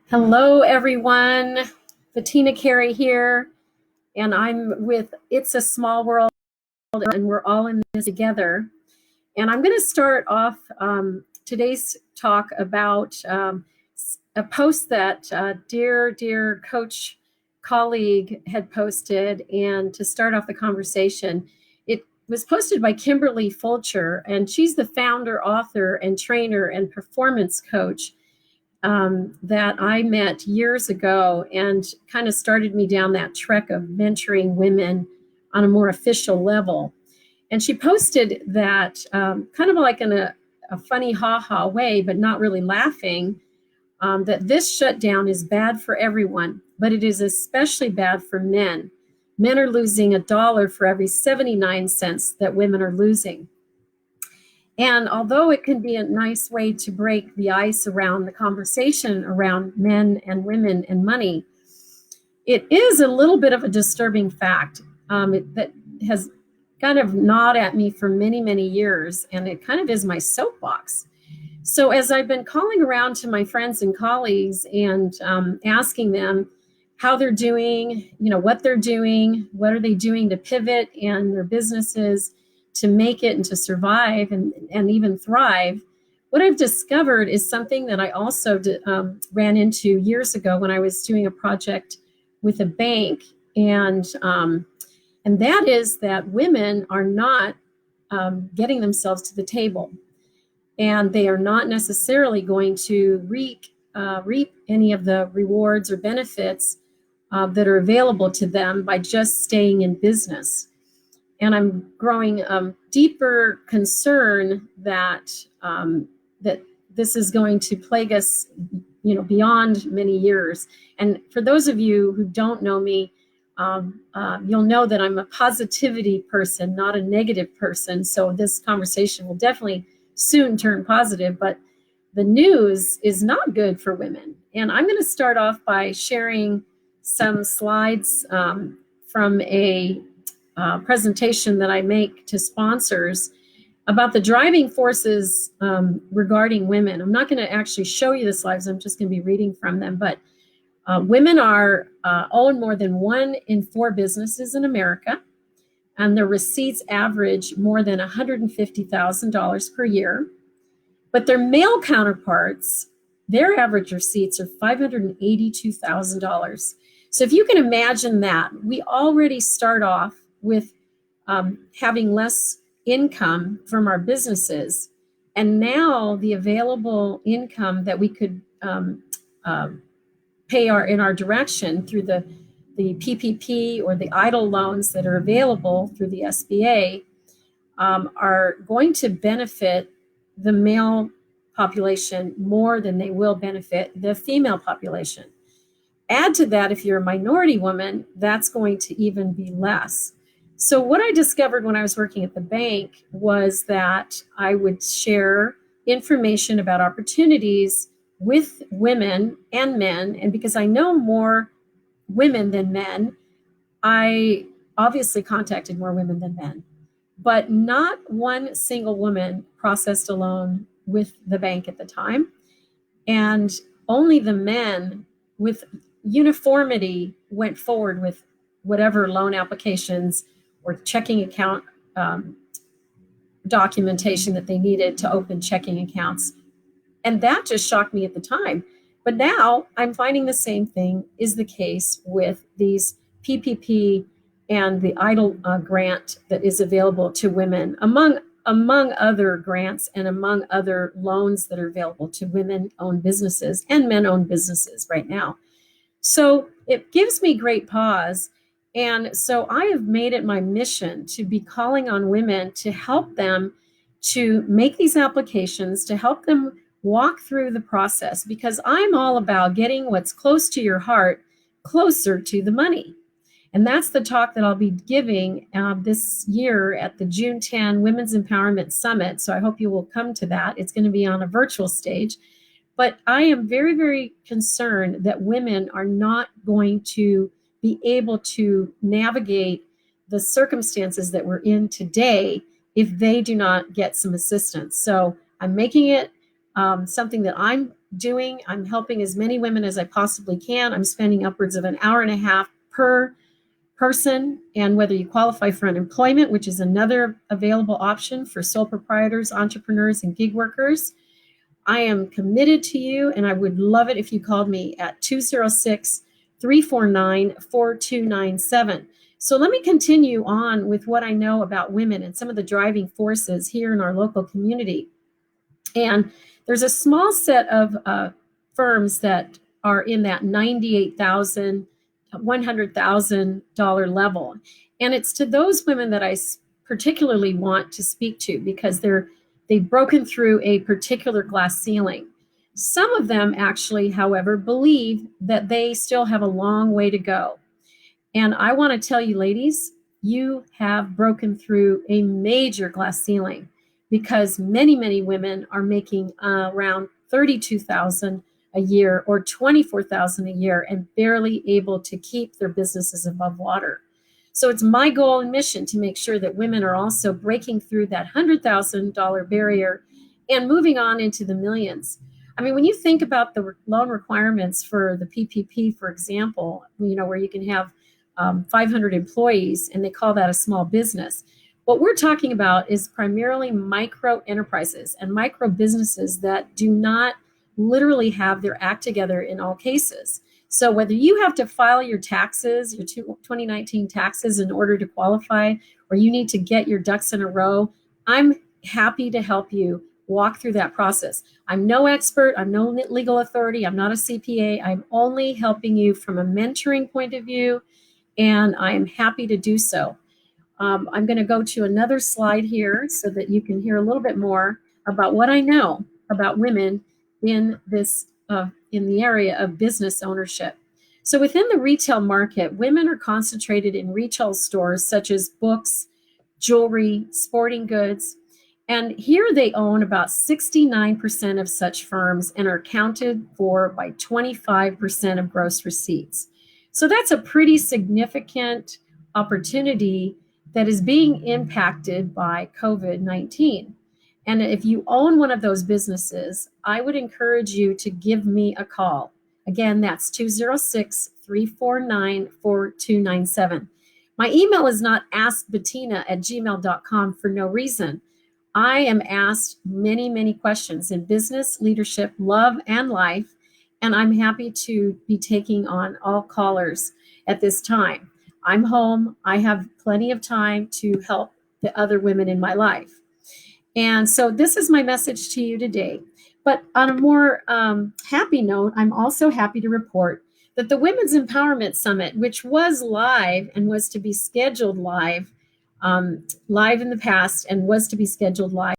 Hello, everyone. Bettina Carey here, and I'm with It's a Small World, and we're all in this together. And I'm going to start off today's talk about a post that dear coach colleague had posted. And to start off the conversation, it was posted by Kimberly Fulcher, and she's the founder, author, and trainer and performance coach that I met years ago and kind of started me down that trek of mentoring women on a more official level. And she posted that kind of like in a funny ha-ha way, but not really laughing, that this shutdown is bad for everyone, but it is especially bad for men. Men are losing $1 for every 79 cents that women are losing. And although it can be a nice way to break the ice around the conversation around men and women and money, it is a little bit of a disturbing fact that has kind of gnawed at me for many, many years, and it kind of is my soapbox. So as I've been calling around to my friends and colleagues and asking them how they're doing, what they're doing, what are they doing to pivot in their businesses, to make it and to survive and even thrive, what I've discovered is something that I also ran into years ago when I was doing a project with a bank, and that is that women are not getting themselves to the table, and they are not necessarily going to reap any of the rewards or benefits that are available to them by just staying in business. And I'm growing deeper concern that that this is going to plague us, beyond many years. And for those of you who don't know me, you'll know that I'm a positivity person, not a negative person. So this conversation will definitely soon turn positive. But the news is not good for women. And I'm going to start off by sharing some slides from a presentation that I make to sponsors about the driving forces regarding women. I'm not going to actually show you the slides. I'm just going to be reading from them. But women own more than 1 in 4 businesses in America, and their receipts average more than $150,000 per year. But their male counterparts, their average receipts are $582,000. So if you can imagine that, we already start off with having less income from our businesses. And now the available income that we could pay in our direction through the PPP or the EIDL loans that are available through the SBA are going to benefit the male population more than they will benefit the female population. Add to that, if you're a minority woman, that's going to even be less. So what I discovered when I was working at the bank was that I would share information about opportunities with women and men. And because I know more women than men, I obviously contacted more women than men. But not one single woman processed a loan with the bank at the time. And only the men with uniformity went forward with whatever loan applications or checking account documentation that they needed to open checking accounts. And that just shocked me at the time. But now I'm finding the same thing is the case with these PPP and the EIDL grant that is available to women, among other grants and among other loans that are available to women-owned businesses and men-owned businesses right now. So it gives me great pause. And so I have made it my mission to be calling on women to help them to make these applications, to help them walk through the process, because I'm all about getting what's close to your heart closer to the money. And that's the talk that I'll be giving this year at the June 10 Women's Empowerment Summit. So I hope you will come to that. It's going to be on a virtual stage. But I am very, very concerned that women are not going to be able to navigate the circumstances that we're in today if they do not get some assistance. So I'm making it something that I'm doing. I'm helping as many women as I possibly can. I'm spending upwards of an hour and a half per person. And whether you qualify for unemployment, which is another available option for sole proprietors, entrepreneurs, and gig workers, I am committed to you, and I would love it if you called me at 206-349-4297. So let me continue on with what I know about women and some of the driving forces here in our local community. And there's a small set of firms that are in that $98,000, $100,000 level. And it's to those women that I particularly want to speak to because they've broken through a particular glass ceiling. Some of them actually, however, believe that they still have a long way to go. And I want to tell you, ladies, you have broken through a major glass ceiling because many, many women are making around $32,000 a year or $24,000 a year and barely able to keep their businesses above water. So it's my goal and mission to make sure that women are also breaking through that $100,000 barrier and moving on into the millions. I mean, when you think about the loan requirements for the PPP, for example, where you can have 500 employees and they call that a small business. What we're talking about is primarily micro enterprises and micro businesses that do not literally have their act together in all cases. So whether you have to file your taxes, your 2019 taxes in order to qualify, or you need to get your ducks in a row, I'm happy to help you walk through that process. I'm no expert, I'm no legal authority, I'm not a CPA, I'm only helping you from a mentoring point of view, and I am happy to do so. I'm going to go to another slide here so that you can hear a little bit more about what I know about women in this in the area of business ownership. So within the retail market, women are concentrated in retail stores such as books, jewelry, sporting goods, and here they own about 69% of such firms and are accounted for by 25% of gross receipts. So that's a pretty significant opportunity that is being impacted by COVID-19. And if you own one of those businesses, I would encourage you to give me a call. Again, that's 206-349-4297. My email is not askbettina@gmail.com for no reason. I am asked many, many questions in business, leadership, love, and life, and I'm happy to be taking on all callers at this time. I'm home. I have plenty of time to help the other women in my life. And so this is my message to you today. But on a more happy note, I'm also happy to report that the Women's Empowerment Summit, which was live and was to be scheduled live in the past and was to be scheduled live